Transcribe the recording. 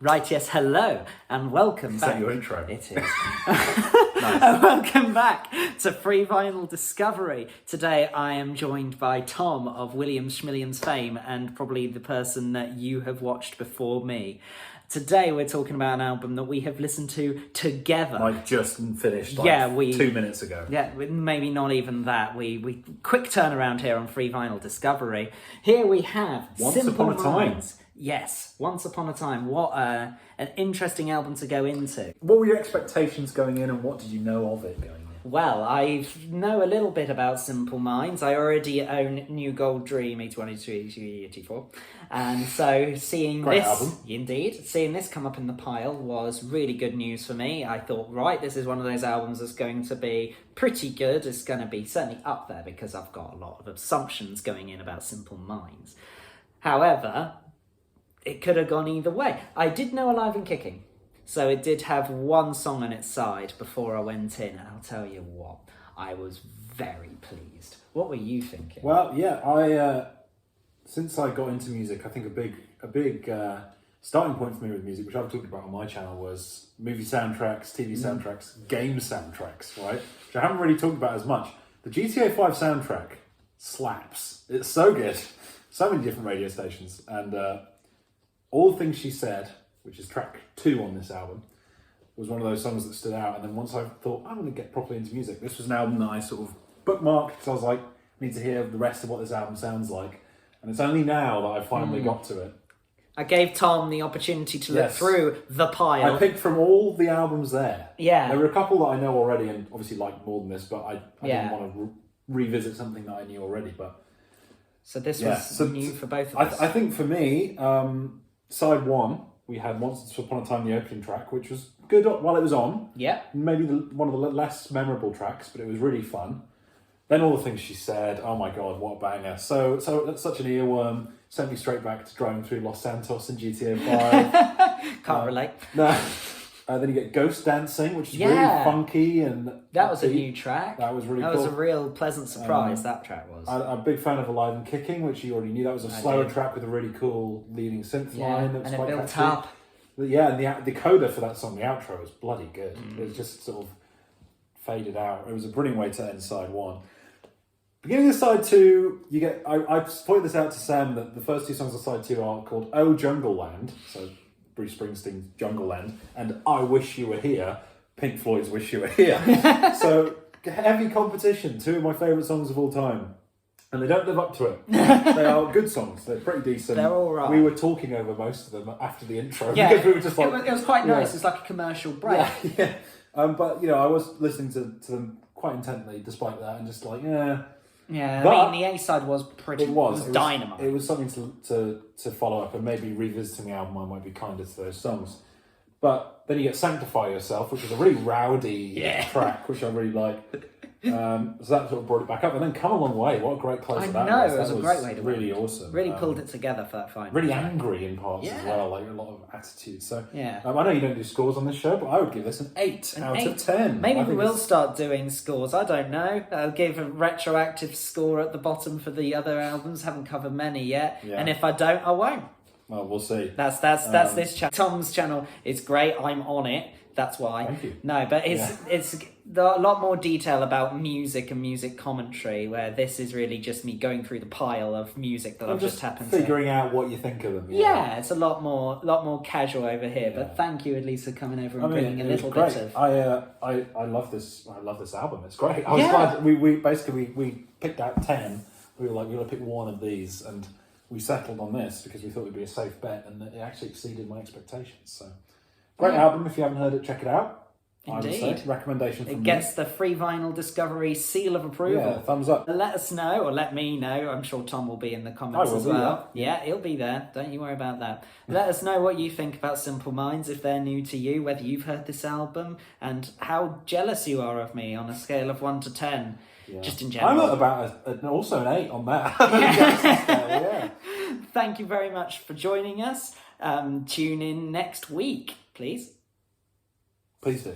Right, yes, hello, and welcome back. Is that your intro? It is. And welcome back to Free Vinyl Discovery. Today I am joined by Tom of William Schmillian's fame, and probably the person that you have watched before me. Today we're talking about an album that we have listened to together. Like just finished 2 minutes ago. Yeah, maybe not even that. We quick turnaround here on Free Vinyl Discovery. Here we have Once Simple Upon a Time. Minds. Yes, Once Upon a Time. What an interesting album to go into. What were your expectations going in, and what did you know of it going in? Well, I know a little bit about Simple Minds. I already own New Gold Dream E2384. And so seeing Great this, album. indeed, seeing this come up in the pile was really good news for me. I thought, right, this is one of those albums that's going to be pretty good. It's going to be certainly up there because I've got a lot of assumptions going in about Simple Minds. However, it could have gone either way. I did know Alive and Kicking, so it did have one song on its side before I went in, and I'll tell you what, I was very pleased. What were you thinking? Well, yeah, I since I got into music, I think a big starting point for me with music, which I've talked about on my channel, was movie soundtracks, TV soundtracks, game soundtracks, right? Which I haven't really talked about as much. The GTA 5 soundtrack slaps. It's so good. So many different radio stations, and All the Things She Said, which is track 2 on this album, was one of those songs that stood out. And then once I thought, I'm going to get properly into music, this was an album that I sort of bookmarked, because I was like, I need to hear the rest of what this album sounds like. And it's only now that I finally got to it. I gave Tom the opportunity to look through the pile. I picked from all the albums there. Yeah. There were a couple that I know already, and obviously like more than this, but I didn't want to revisit something that I knew already. But So this was new for both of us. I think for me, side 1, we had Once Upon a Time, the opening track, which was good while it was on. Yeah. Maybe one of the less memorable tracks, but it was really fun. Then All the Things She Said, oh my god, what a banger. So that's such an earworm. Sent me straight back to driving through Los Santos in GTA 5. Can't relate. No. Then you get Ghost Dancing, which is really funky. And that was a new track. That was really cool. That was a real pleasant surprise, that track was. I'm a big fan of Alive and Kicking, which you already knew. That was a slower track with a really cool leading synth line. That was and quite it built catchy. up. But yeah, and the coda for that song, the outro, was bloody good. It was just sort of faded out. It was a brilliant way to end side 1. Beginning of side 2, you get. I pointed this out to Sam that the first 2 songs of side 2 are called "Oh Jungle Land," so Bruce Springsteen's Jungle Land, and "I Wish You Were Here," Pink Floyd's "Wish You Were Here." So heavy competition. 2 of my favourite songs of all time, and they don't live up to it. They are good songs. They're pretty decent. They're all right. We were talking over most of them after the intro. Yeah, because we were just like, it was quite nice. It's like a commercial break. Yeah. But I was listening to them quite intently, despite that, and just like, Yeah, But I mean, the A-side was pretty... It was dynamite. It was something to follow up, and maybe revisiting the album, I might be kinder to those songs. But then you get Sanctify Yourself, which is a really rowdy track, which I really like. So that sort of brought it back up. And then Come a Long Way. What a great closer that was. It was a great way to really end. awesome. Really pulled it together for that final. Really angry in parts as well, like a lot of attitude. So yeah. I know you don't do scores on this show, but I would give this an 8 out of 10. Maybe we will start doing scores. I don't know. I'll give a retroactive score at the bottom for the other albums. Haven't covered many yet. Yeah. And if I don't, I won't. Well, we'll see. That's this channel. Tom's channel is great. I'm on it. That's why. Thank you. No, but it's there are a lot more detail about music and music commentary, where this is really just me going through the pile of music that I've just happened figuring out what you think of them. Yeah, it's a lot more casual over here. But thank you, at least, for coming over and bringing a little bit of. I love this. I love this album. It's great. I was glad we basically picked out 10. We were like, we're gonna pick one of these, and we settled on this because we thought it'd be a safe bet, and it actually exceeded my expectations. So. Great album. If you haven't heard it, check it out. Indeed. I would say. Recommendation from me. It gets the Free Vinyl Discovery seal of approval. Yeah, thumbs up. Let us know, or let me know. I'm sure Tom will be in the comments as well. Yeah, he'll be there. Don't you worry about that. Let us know what you think about Simple Minds, if they're new to you, whether you've heard this album, and how jealous you are of me on a scale of 1 to 10. Yeah. Just in general. I'm at about also an 8 on that. Thank you very much for joining us. Tune in next week, please. Please do.